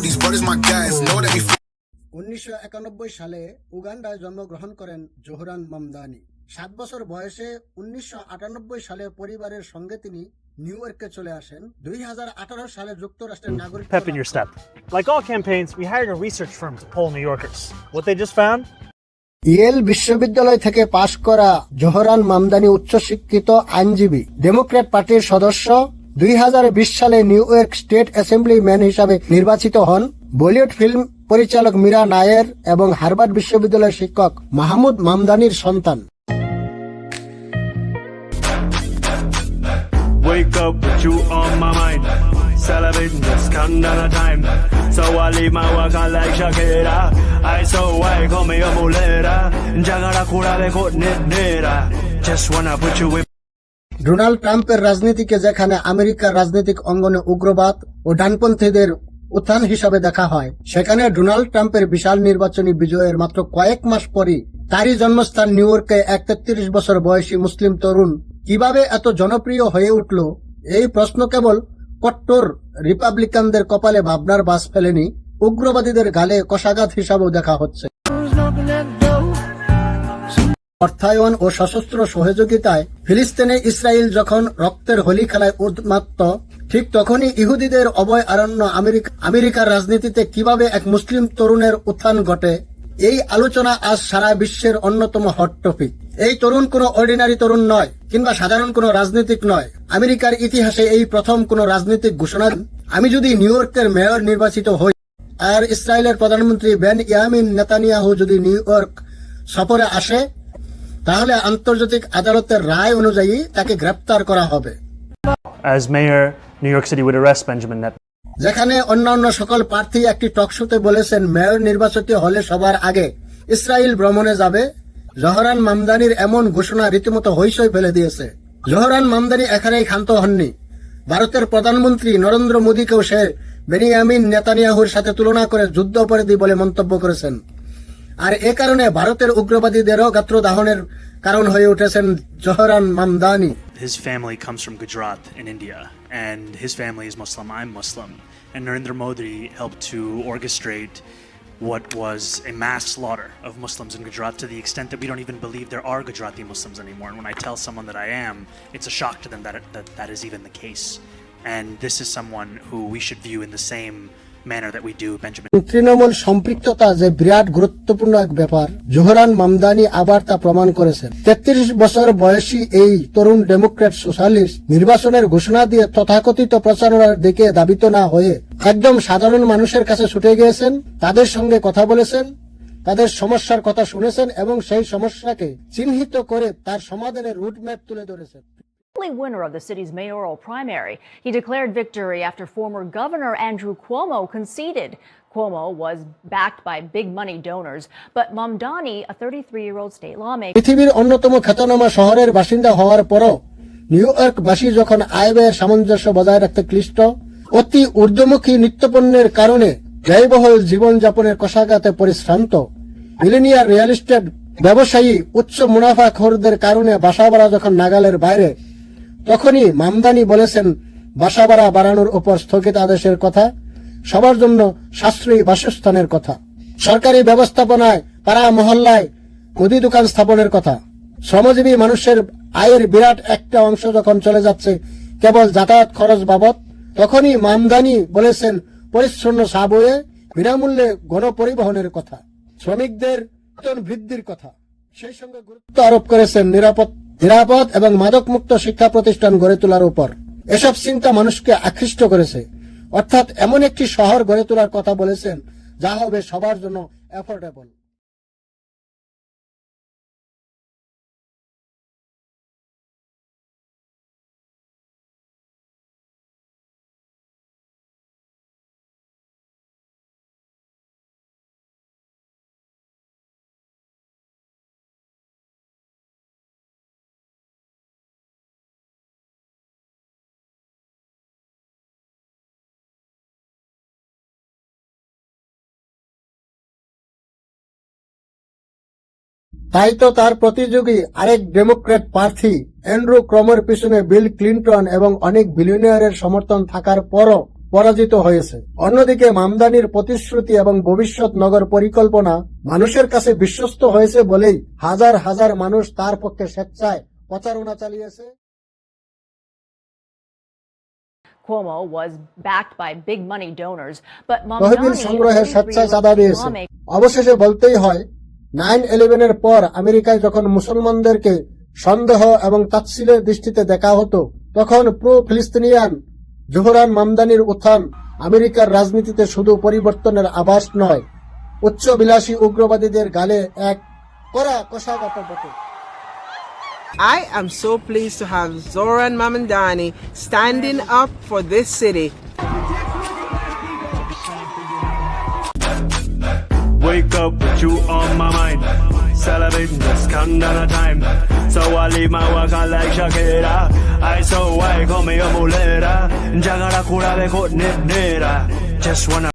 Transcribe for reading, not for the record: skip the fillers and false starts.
these brothers my guys. Know that we 1991 সালে উগান্ডায় জন্মগ্রহণ করেন জোহরান মামদানি। 7 বছর বয়সে 1998 সালে পরিবারের সঙ্গে তিনি নিউ ইয়র্কে চলে আসেন। 2018 সালে যুক্তরাষ্ট্রের নাগরিক Pep in your step. Like all campaigns, we hired a research firm to poll New Yorkers. What they just found? Yale বিশ্ববিদ্যালয় থেকে পাশ করা জোহরান মামদানি উচ্চশিক্ষিত আইনজীবী, ডেমোক্র্যাট পার্টির সদস্য। 2020 সালে new York state assembly man হিসাবে নির্বাচিত হন। বলিউড ফিল্ম পরিচালক মীরা নায়ার এবং হার্ভার্ড বিশ্ববিদ্যালয়ের শিক্ষক মাহমুদ মামদানির সন্তান। Wake up with you on my mind, celebrating this countdown of time. So I leave my work on like Shakira. I so why call me a mulera. Jagara kura be kot nera. Just wanna put you with. Donald ট্রাম্পের রাজনীতিকে যেখানে আমেরিকার রাজনৈতিক অঙ্গনে উগ্রবাদ ও ডানপন্থীদের উত্থান হিসাবে দেখা হয়, সেখানে ডোনাল্ড ট্রাম্পের বিশাল নির্বাচনী বিজয়ের মাত্র কয়েক মাস পরই তারই জন্মস্থান নিউ ইয়র্কে এক 33 বছর বয়সী মুসলিম তরুণ কিভাবে এত জনপ্রিয় হয়ে উঠল, এই প্রশ্ন কেবল কট্টর রিপাবলিকানদের কপালে ভাবনার বাস ফেলেনি, উগ্রবাদীদের গালে কষাঘাত হিসাবেও দেখা হচ্ছে। অর্থায়ন ও সশস্ত্র সহযোগিতায় ফিলিস্তিনে ইসরায়েল যখন রক্তের হোলি খেলায় উন্মাত্ত, ঠিক তখনই ইহুদিদের অভয় আরণ্য আমেরিকার রাজনীতিতে কিভাবে এক মুসলিম তরুণের উত্থান ঘটে, এই আলোচনা আজ সারা বিশ্বের অন্যতম হট টপিক। এই তরুণ কোনো অর্ডিনারি তরুণ নয় কিংবা সাধারণ কোনো রাজনীতিক নয়। আমেরিকার ইতিহাসে এই প্রথম কোনো রাজনৈতিক ঘোষণা, আমি যদি নিউ ইয়র্কের মেয়র নির্বাচিত হই আর ইসরায়েলের প্রধানমন্ত্রী বেনয়ামিন নেতানিয়াহু যদি নিউ ইয়র্ক সফরে আসে, তাহলে আন্তর্জাতিক আদালতের রায় অনুযায়ী তাকে গ্রেপ্তার করা হবে। As mayor, New York City would arrest Benjamin Netanyahu. যেখানে অন্যান্য সকল প্রার্থী একটি টকশোতে বলেছেন মেয়র নির্বাচিত হলে সবার আগে ইসরায়েল ভ্রমণে যাবে, জোহরান মামদানির এমন ঘোষণা রীতিমতো হইচই ফেলে দিয়েছে। জোহরান মামদানি এখানেই ক্ষান্ত হননি। ভারতের প্রধানমন্ত্রী নরেন্দ্র মোদীকেও সে বেনিয়ামিন নেতানিয়াহুর সাথে তুলনা করে যুদ্ধ অপরাধী বলে মন্তব্য করেছেন। আর এ কারণে ভারতের উগ্রবাদীদেরও গাত্রদাহনের কারণ হয়ে উঠেছেন Zohran Mamdani. His family comes from Gujarat in India, and his family is Muslim. I'm Muslim. And Narendra Modi helped to orchestrate what was a mass slaughter of Muslims in Gujarat to the extent that we don't even believe there are Gujarati Muslims anymore. And when I tell someone that I am, it's a shock to them that is even the case. And this is someone who we should view in the same manner that we do Benjamin. Trinamool সম্পৃক্ততা যে বিরাট গুরুত্বপূর্ণ এক ব্যাপার, Zohran Mamdani আবার তা প্রমাণ করেছেন। 33 বছর বয়সী এই তরুণ ডেমোক্র্যাট সোশ্যালিস্ট নির্বাচনের ঘোষণা দিয়ে তথাকথিত প্রচারণার দিকে দাবিত না হয়ে একদম সাধারণ মানুষের কাছে ছুটে গিয়েছেন, তাদের সঙ্গে কথা বলেছেন, তাদের সমস্যার কথা শুনেছেন এবং সেই সমস্যাকে চিহ্নিত করে তার সমাধানের রুটম্যাপ তুলে ধরেছেন। Winner of the city's mayoral primary. He declared victory after former Governor Andrew Cuomo conceded. Cuomo was backed by big money donors, but Mamdani, a 33-year-old state lawmaker, পৃথিবীর অন্যতম খ্যাতনামা শহরের বাসিন্দা হওয়ার পরও নিউ ইয়র্কবাসী যখন আয় ব্যয়ের সামঞ্জস্য বজায় রাখতে ক্লিষ্ট, অতি ঊর্ধ্বমুখী নিত্যপণ্যের কারণে ব্যয়বহুল জীবনযাপনের কষাঘাতে পরিশ্রান্ত, মিলেনিয়ার রিয়েল এস্টেট ব্যবসায়ী উচ্চ মুনাফাখোরদের কারণে বাসা ভাড়া যখন নাগালের বাইরে, তখনই মামদানি বলেছেন বাসা ভাড়া বাড়ানোর উপর স্থগিতাদেশের কথা, সবার জন্য সাশ্রয়ী বাসস্থানের কথা, সরকারি ব্যবস্থাপনায় পাড়া মহল্লায় মুদি দোকান স্থাপনের কথা। শ্রমজীবী মানুষের আয়ের বিরাট একটা অংশ যখন চলে যাচ্ছে কেবল যাতায়াত খরচ বাবদ, তখনই মামদানি বলেছেন পরিচ্ছন্ন সাবওয়ে, বিনামূল্যে গণপরিবহনের কথা, শ্রমিকদের বেতন বৃদ্ধির কথা। সেই সঙ্গে গুরুত্ব আরোপ করেছেন নিরাপদ এবং মাদকমুক্ত শিক্ষা প্রতিষ্ঠান গড়ে তোলার উপর। এসব চিন্তা মানুষকে আকৃষ্ট করেছে, অর্থাৎ এমন একটি শহর গড়ে তোলার কথা বলেছেন যা হবে সবার জন্য অ্যাফোর্ডেবল। তাই তো তার প্রতিযোগী আরেক ডেমোক্র্যাট প্রার্থী অ্যান্ড্রু কুমোর পিছনে বিল ক্লিন্টন এবং অনেক বিলিয়নিয়ারের সমর্থন থাকার পরও পরাজিত হয়েছে। অন্যদিকে মামদানির প্রতিশ্রুতি এবং ভবিষ্যৎ নগর পরিকল্পনা মানুষের কাছে বিশ্বস্ত হয়েছে বলেই হাজার হাজার মানুষ তার পক্ষে স্বেচ্ছায় প্রচারণা চালিয়েছে। Cuomo was backed by big money donors, but তহবিল Mamdani, সংগ্রহের স্বেচ্ছায় চাঁদা দিয়েছে। Islamic অবশেষে বলতেই হয় 9/11-এর পর আমেরিকায় যখন মুসলমানদেরকে সন্দেহ এবং তাচ্ছিলের দৃষ্টিতে দেখা হতো, তখন প্রো ফিলিস্তিনিয়ান জোহরান মামদানির উত্থান আমেরিকার রাজনীতিতে শুধু পরিবর্তনের আভাস নয়, উচ্চবিলাসী উগ্রবাদীদের গালে এক কড়া কষাঘাত বটে। I am so pleased to have Zoran Mamdani standing up for this city. Wake up with you on my mind. Celebrating this Kandana time. So I leave my work out like Shakira. I so why call me a mulera. Jagara kura be nera. Just wanna